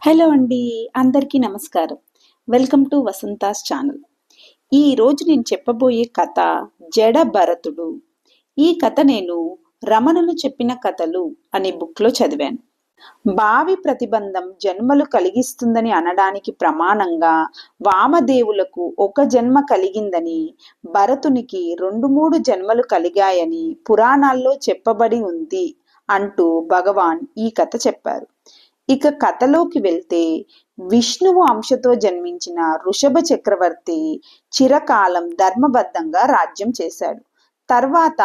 Hello అండి, అందరికీ నమస్కారం. Welcome to Vasantha's channel. ఈరోజు నేను చెప్పబోయే కథ జడ భరతుడు. ఈ కథ నేను రమణులు చెప్పిన కథలు అనే బుక్లో చదివాను. భావి ప్రతిబంధం జన్మలు కలిగిస్తుందని అనడానికి ప్రమాణంగా వామదేవులకు ఒక జన్మ కలిగిందని, భరతునికి 2-3 జన్మలు కలిగాయని పురాణాల్లో చెప్పబడి ఉంది అంటూ భగవాన్ ఈ కథ చెప్పారు. ఇక కథలోకి వెళ్తే, విష్ణువు అంశతో జన్మించిన వృషభ చక్రవర్తి చిరకాలం ధర్మబద్ధంగా రాజ్యం చేశాడు. తర్వాత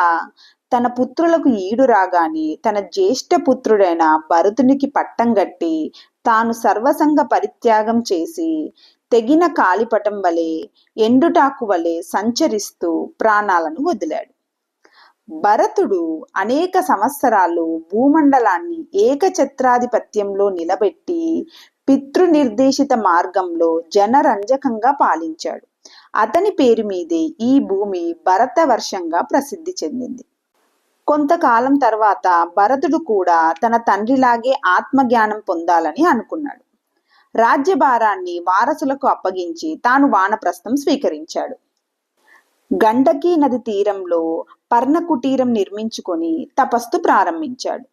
తన పుత్రులకు ఈడు రాగానే తన జ్యేష్ఠ పుత్రుడైన భరతునికి పట్టం గట్టి తాను సర్వసంగ పరిత్యాగం చేసి తెగిన కాలిపటం వలె ఎండుటాకు వలె సంచరిస్తూ ప్రాణాలను వదిలాడు. భరతుడు అనేక సంవత్సరాలు భూమండలాన్ని ఏకఛత్రాధిపత్యంలో నిలబెట్టి పితృనిర్దేశిత మార్గంలో జనరంజకంగా పాలించాడు. అతని పేరు మీదే ఈ భూమి భరతవర్షంగా ప్రసిద్ధి చెందింది. కొంతకాలం తర్వాత భరతుడు కూడా తన తండ్రిలాగే ఆత్మజ్ఞానం పొందాలని అనుకున్నాడు. రాజ్యభారాన్ని వారసులకు అప్పగించి తాను వానప్రస్థం స్వీకరించాడు. గండకీ నది తీరంలో పర్ణకుటీరం నిర్మించుకొని తపస్సు ప్రారంభించాడు.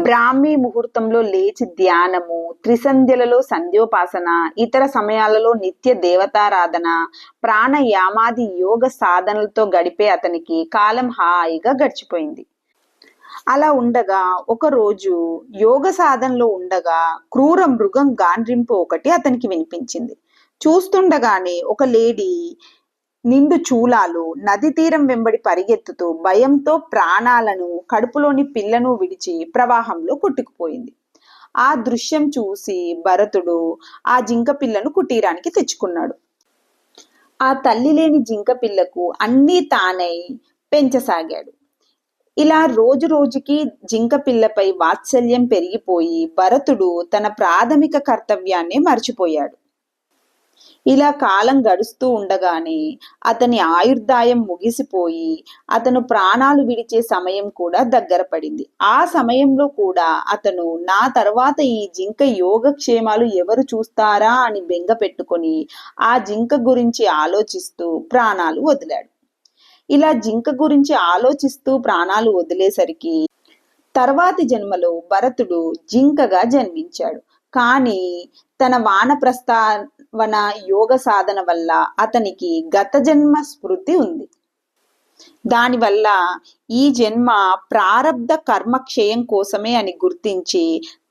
బ్రాహ్మీ ముహూర్తంలో లేచి ధ్యానము, త్రిసంధ్యలలో సంధ్యోపాసన, ఇతర సమయాలలో నిత్య దేవతారాధన, ప్రాణయామాది యోగ సాధనలతో గడిపే అతనికి కాలం హాయిగా గడిచిపోయింది. అలా ఉండగా ఒకరోజు యోగ సాధనలో ఉండగా క్రూర మృగం గాండ్రింపు ఒకటి అతనికి వినిపించింది. చూస్తుండగానే ఒక లేడీ నిండు చూలాలు నది తీరం వెంబడి పరిగెత్తుతూ భయంతో ప్రాణాలను, కడుపులోని పిల్లను విడిచి ప్రవాహంలో కొట్టుకుపోయింది. ఆ దృశ్యం చూసి భరతుడు ఆ జింక పిల్లను కుటీరానికి తెచ్చుకున్నాడు. ఆ తల్లి లేని జింక పిల్లకు అన్నీ తానై పెంచసాగాడు. ఇలా రోజు రోజుకి జింక పిల్లపై వాత్సల్యం పెరిగిపోయి భరతుడు తన ప్రాథమిక కర్తవ్యాన్ని మర్చిపోయాడు. ఇలా కాలం గడుస్తూ ఉండగానే అతని ఆయుర్దాయం ముగిసిపోయి అతను ప్రాణాలు విడిచే సమయం కూడా దగ్గర పడింది. ఆ సమయంలో కూడా అతను నా తర్వాత ఈ జింక యోగక్షేమాలు ఎవరు చూస్తారా అని బెంగ పెట్టుకొని ఆ జింక గురించి ఆలోచిస్తూ ప్రాణాలు వదిలాడు. ఇలా జింక గురించి ఆలోచిస్తూ ప్రాణాలు వదిలేసరికి తర్వాతి జన్మలో భరతుడు జింకగా జన్మించాడు. కానీ తన వానప్రస్థావన యోగ సాధన వల్ల అతనికి గత జన్మ స్మృతి ఉంది. దానివల్ల ఈ జన్మ ప్రారబ్ధ కర్మక్షయం కోసమే అని గుర్తించి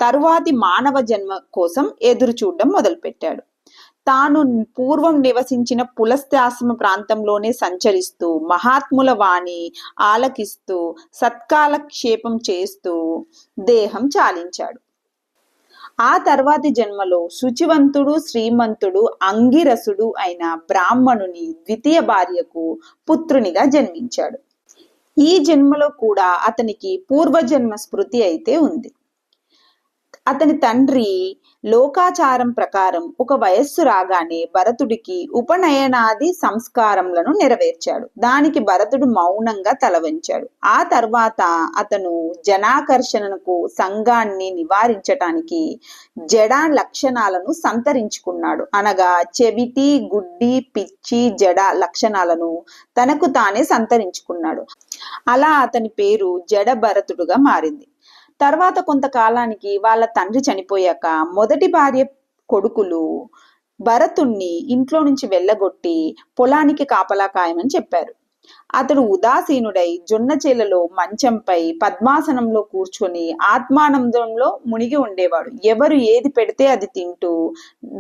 తరువాతి మానవ జన్మ కోసం ఎదురు చూడడం మొదలుపెట్టాడు. తాను పూర్వం నివసించిన పులస్త్యాశ్రమ ప్రాంతంలోనే సంచరిస్తూ మహాత్ముల వాణి ఆలకిస్తూ సత్కాలక్షేపం చేస్తూ దేహం చాలించాడు. ఆ తర్వాతి జన్మలో శుచివంతుడు, శ్రీమంతుడు, అంగిరసుడు అయిన బ్రాహ్మణుని ద్వితీయ భార్యకు పుత్రునిగా జన్మించాడు. ఈ జన్మలో కూడా అతనికి పూర్వజన్మ స్మృతి అయితే ఉంది. అతని తండ్రి లోకాచారం ప్రకారం ఒక వయస్సు రాగానే భరతుడికి ఉపనయనాది సంస్కారములను నెరవేర్చాడు. దానికి భరతుడు మౌనంగా తల వంచాడు. ఆ తర్వాత అతను జనాకర్షణకు సంఘాన్ని నివారించటానికి జడా లక్షణాలను సంతరించుకున్నాడు. అనగా చెవిటి, గుడ్డి, పిచ్చి, జడ లక్షణాలను తనకు తానే సంతరించుకున్నాడు. అలా అతని పేరు జడ భరతుడుగా మారింది. తర్వాత కొంతకాలానికి వాళ్ళ తండ్రి చనిపోయాక మొదటి భార్య కొడుకులు భరతుణ్ణి ఇంట్లో నుంచి వెళ్ళగొట్టి పొలానికి కాపలా కాయమని చెప్పారు. అతడు ఉదాసీనుడై జొన్న చేలలో మంచంపై పద్మాసనంలో కూర్చొని ఆత్మానందంలో మునిగి ఉండేవాడు. ఎవరు ఏది పెడితే అది తింటూ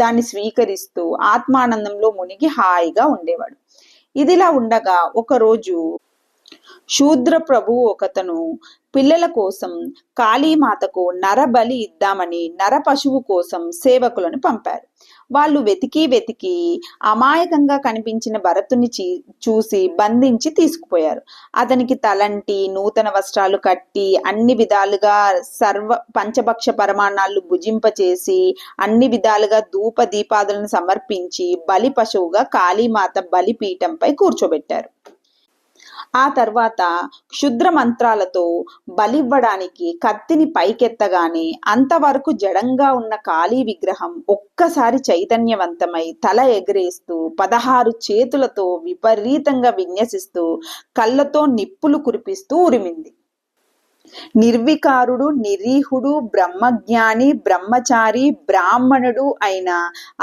దాన్ని స్వీకరిస్తూ ఆత్మానందంలో మునిగి హాయిగా ఉండేవాడు. ఇదిలా ఉండగా ఒకరోజు శూద్ర ప్రభువు ఒకతను పిల్లల కోసం కాళీమాతకు నరబలి ఇద్దామని నర పశువు కోసం సేవకులను పంపారు. వాళ్ళు వెతికి అమాయకంగా కనిపించిన భరతుని చూసి బంధించి తీసుకుపోయారు. అతనికి తలంటి, నూతన వస్త్రాలు కట్టి, అన్ని విధాలుగా పంచభక్ష పరమాన్నాలు భుజింపచేసి, అన్ని విధాలుగా ధూప దీపాదులను సమర్పించి బలి పశువుగా కాళీమాత బలిపీఠంపై కూర్చోబెట్టారు. ఆ తర్వాత క్షుద్ర మంత్రాలతో బలివ్వడానికి కత్తిని పైకెత్తగానే అంతవరకు జడంగా ఉన్న కాళీ విగ్రహం ఒక్కసారి చైతన్యవంతమై తల ఎగరేస్తూ 16 చేతులతో విపరీతంగా విన్యసిస్తూ కళ్ళతో నిప్పులు కురిపిస్తూ ఉరిమింది. నిర్వికారుడు, నిరీహుడు, బ్రహ్మజ్ఞాని, బ్రహ్మచారి, బ్రాహ్మణుడు అయిన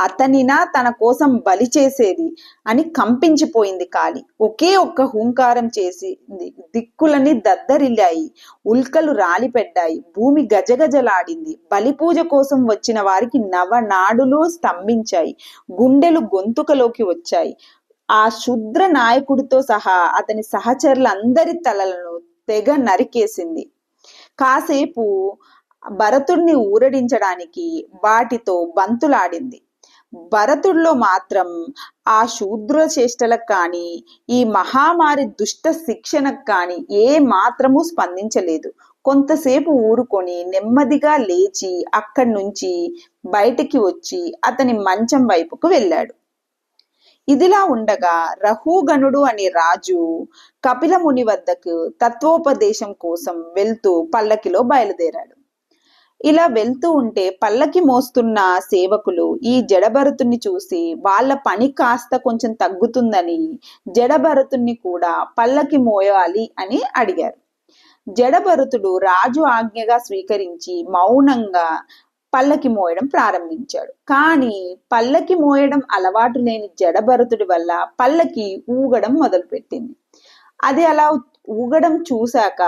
అతనినా తన కోసం బలి చేసేది అని కంపించిపోయింది కాళి. ఒకే ఒక్క హూంకారం చేసింది. దిక్కులని దద్దరిల్లాయి, ఉల్కలు రాలిపెట్టాయి, భూమి గజగజలాడింది. బలి పూజ కోసం వచ్చిన వారికి నవనాడులు స్తంభించాయి, గుండెలు గొంతుకలోకి వచ్చాయి. ఆ శూద్ర నాయకుడితో సహా అతని సహచరులందరి తలలను తెగ నరికేసింది. కాసేపు భరతుడిని ఊరడించడానికి వాటితో బంతులాడింది. భరతుడిలో మాత్రం ఆ శూద్ర చేష్టలకు కానీ ఈ మహామారి దుష్ట శిక్షణకు కానీ ఏ మాత్రమూ స్పందించలేదు. కొంతసేపు ఊరుకొని నెమ్మదిగా లేచి అక్కడి నుంచి బయటికి వచ్చి అతని మంచం వైపుకు వెళ్ళాడు. ఇదిలా ఉండగా రహుగణుడు అనే రాజు కపిలముని వద్దకు తత్వోపదేశం కోసం వెళ్తూ పల్లకిలో బయలుదేరాడు. ఇలా వెళ్తూ ఉంటే పల్లకి మోస్తున్న సేవకులు ఈ జడభరతుణ్ణి చూసి వాళ్ళ పని కాస్త కొంచెం తగ్గుతుందని జడభరతుణ్ణి కూడా పల్లకి మోయాలి అని అడిగారు. జడభరతుడు రాజు ఆజ్ఞగా స్వీకరించి మౌనంగా పల్లకి మోయడం ప్రారంభించాడు. కానీ పల్లకి మోయడం అలవాటు లేని జడభరతుడి వల్ల పల్లకి ఊగడం మొదలుపెట్టింది. అది అలా ఊగడం చూశాక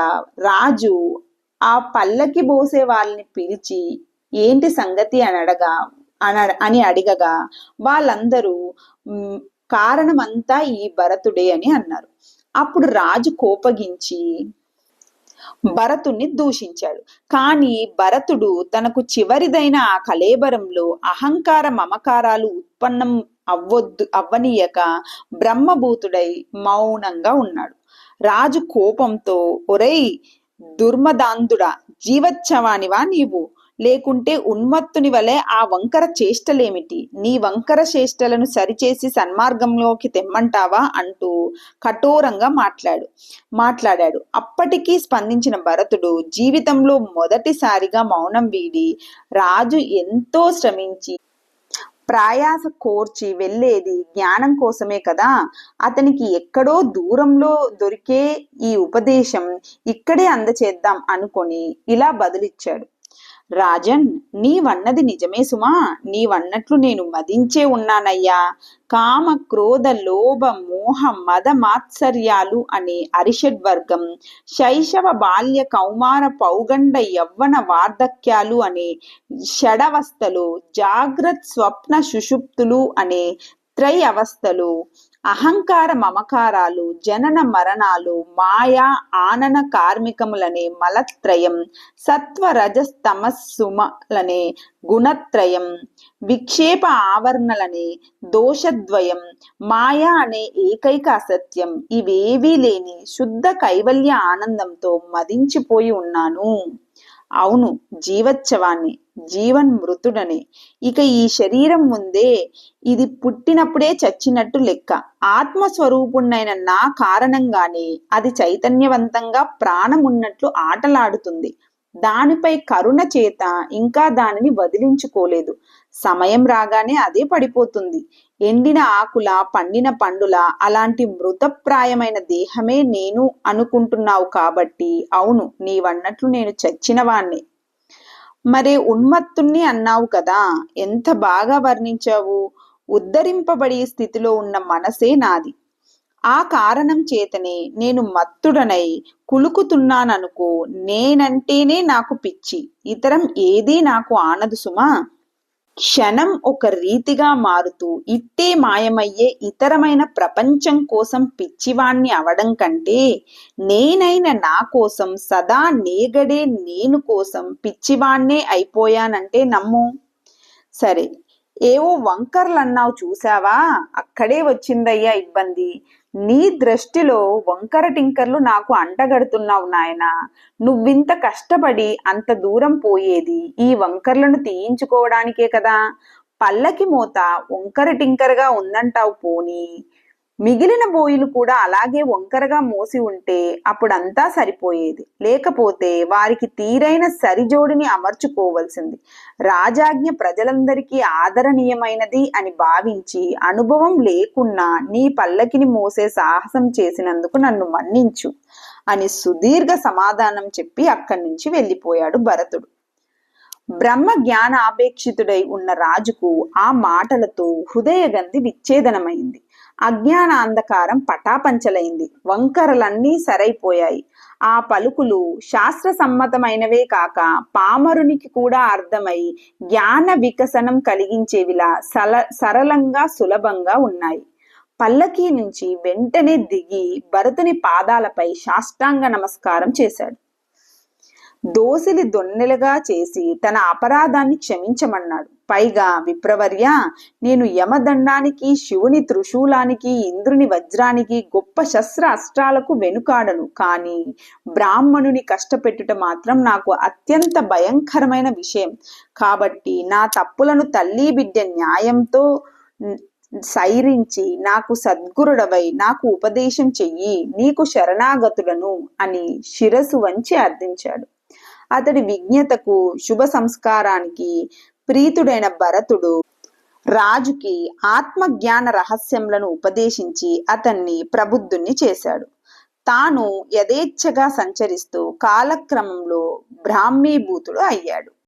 రాజు ఆ పల్లకి మోసే వాళ్ళని పిలిచి ఏంటి సంగతి అని అడగగా వాళ్ళందరూ కారణమంతా ఈ భరతుడే అని అన్నారు. అప్పుడు రాజు కోపగించి భరతుణ్ణి దూషించాడు. కానీ భరతుడు తనకు చివరిదైన ఆ కళేబరంలో అహంకార మమకారాలు ఉత్పన్నం అవ్వనీయక బ్రహ్మభూతుడై మౌనంగా ఉన్నాడు. రాజు కోపంతో, ఒరేయ్ దుర్మదాంధుడా, జీవచ్ఛవానివా నీవు, లేకుంటే ఉన్మత్తుని వలె ఆ వంకర చేష్టలేమిటి? నీ వంకర చేష్టలను సరిచేసి సన్మార్గంలోకి తెమ్మంటావా అంటూ కఠోరంగా మాట్లాడాడు. అప్పటికీ స్పందించిన భరతుడు జీవితంలో మొదటిసారిగా మౌనం వీడి, రాజు ఎంతో శ్రమించి ప్రయాస కోర్చి వెళ్ళేది జ్ఞానం కోసమే కదా, అతనికి ఎక్కడో దూరంలో దొరికే ఈ ఉపదేశం ఇక్కడే అందచేద్దాం అనుకొని ఇలా బదులిచ్చాడు. రాజన్, నీవన్నది నిజమే సుమా, నీవన్నట్లు నేను మదించే ఉన్నానయ్యా. కామ క్రోధ లోభ మోహ మద మాత్సర్యాలు అనే అరిషడ్వర్గం, శైశవ బాల్య కౌమార పౌగండ యవ్వన వార్ధక్యాలు అనే షడవస్థలు, జాగ్రత్ స్వప్న సుషుప్తులు అనే త్రయ అవస్థలు, అహంకార మమకారాలు, జనన మరణాలు, మాయా ఆనన కార్మికములనే మలత్రయం, సత్వ రజస్తమస్సుమలనే గుణత్రయం, విక్షేప ఆవరణలనే దోషద్వయం, మాయా అనే ఏకైక అసత్యం, ఇవేవీ లేని శుద్ధ కైవల్య ఆనందంతో మదించిపోయి ఉన్నాను. అవును, జీవచ్ఛవాన్ని, జీవన్మృతుడనే. ఇక ఈ శరీరం ముందే ఇది పుట్టినప్పుడే చచ్చినట్టు లెక్క. ఆత్మస్వరూపుణ్ణైన నా కారణంగానే అది చైతన్యవంతంగా ప్రాణమున్నట్లు ఆటలాడుతుంది. దానిపై కరుణ చేత ఇంకా దానిని వదిలించుకోలేదు. సమయం రాగానే అదే పడిపోతుంది. ఎండిన ఆకుల, పండిన పండుల అలాంటి మృతప్రాయమైన దేహమే నేను అనుకుంటున్నావు కాబట్టి, అవును, నీవన్నట్లు నేను చచ్చినవాణ్ణి. మరే ఉన్మత్తుణ్ణి అన్నావు కదా, ఎంత బాగా వర్ణించావు. ఉద్ధరింపబడే స్థితిలో ఉన్న మనసే నాది. ఆ కారణం చేతనే నేను మత్తుడనై కులుకుతున్నాననుకో. నేనంటేనే నాకు పిచ్చి, ఇతరం ఏదీ నాకు ఆనదు సుమా. క్షణం ఒక రీతిగా మారుతూ ఇట్టే మాయమయ్యే ఇతరమైన ప్రపంచం కోసం పిచ్చివాణ్ణి అవడం కంటే, నేనైన నా కోసం సదా నేగడే నేను కోసం పిచ్చివాణ్ణే అయిపోయానంటే నమ్ము. సరే, ఏవో వంకర్లన్నావు చూసావా, అక్కడే వచ్చిందయ్యా ఇబ్బంది. నీ దృష్టిలో వంకర టింకర్లు నాకు అంటగడుతున్నావు నాయనా. నువ్వింత కష్టపడి అంత దూరం పోయేది ఈ వంకర్లను తీయించుకోవడానికే కదా. పల్లకి మోత వంకర టింకర్గా ఉందంటావు పోనీ, మిగిలిన బోయిలు కూడా అలాగే వంకరగా మోసి ఉంటే అప్పుడంతా సరిపోయేది. లేకపోతే వారికి తీరైన సరిజోడిని అమర్చుకోవలసింది. రాజాజ్ఞ ప్రజలందరికీ ఆదరణీయమైనది అని భావించి అనుభవం లేకున్నా నీ పల్లకిని మోసే సాహసం చేసినందుకు నన్ను మన్నించు అని సుదీర్ఘ సమాధానం చెప్పి అక్కడి నుంచి వెళ్ళిపోయాడు భరతుడు. బ్రహ్మ జ్ఞానాపేక్షితుడై ఉన్న రాజుకు ఆ మాటలతో హృదయగంధి విచ్ఛేదనమైంది. అజ్ఞాన అంధకారం పటాపంచలైంది. వంకరలన్నీ సరైపోయాయి. ఆ పలుకులు శాస్త్ర సమ్మతమైనవే కాక పామరునికి కూడా అర్థమై జ్ఞాన వికసనం కలిగించేవిలా సరళంగా సులభంగా ఉన్నాయి. పల్లకీ నుంచి వెంటనే దిగి భరతుని పాదాలపై సాష్టాంగ నమస్కారం చేశాడు. దోసిలి దొన్నెలుగా చేసి తన అపరాధాన్ని క్షమించమన్నాడు. పైగా, విప్రవర్య, నేను యమదండానికి, శివుని త్రిశూలానికి, ఇంద్రుని వజ్రానికి, గొప్ప శస్త్ర అస్త్రాలకు వెనుకాడను. కానీ బ్రాహ్మణుని కష్టపెట్టుట మాత్రం నాకు అత్యంత భయంకరమైన విషయం. కాబట్టి నా తప్పులను తల్లి బిడ్డ న్యాయంతో సైరించి నాకు సద్గురుడవై నాకు ఉపదేశం చెయ్యి, నీకు శరణాగతులను అని శిరసు వంచి అర్థించాడు. అతడి విజ్ఞతకు, శుభ సంస్కారానికి ప్రీతుడైన భరతుడు రాజుకి ఆత్మజ్ఞాన రహస్యములను ఉపదేశించి అతన్ని ప్రబుద్ధుణ్ణి చేశాడు. తాను యథేచ్ఛగా సంచరిస్తూ కాలక్రమంలో బ్రాహ్మీభూతుడు అయ్యాడు.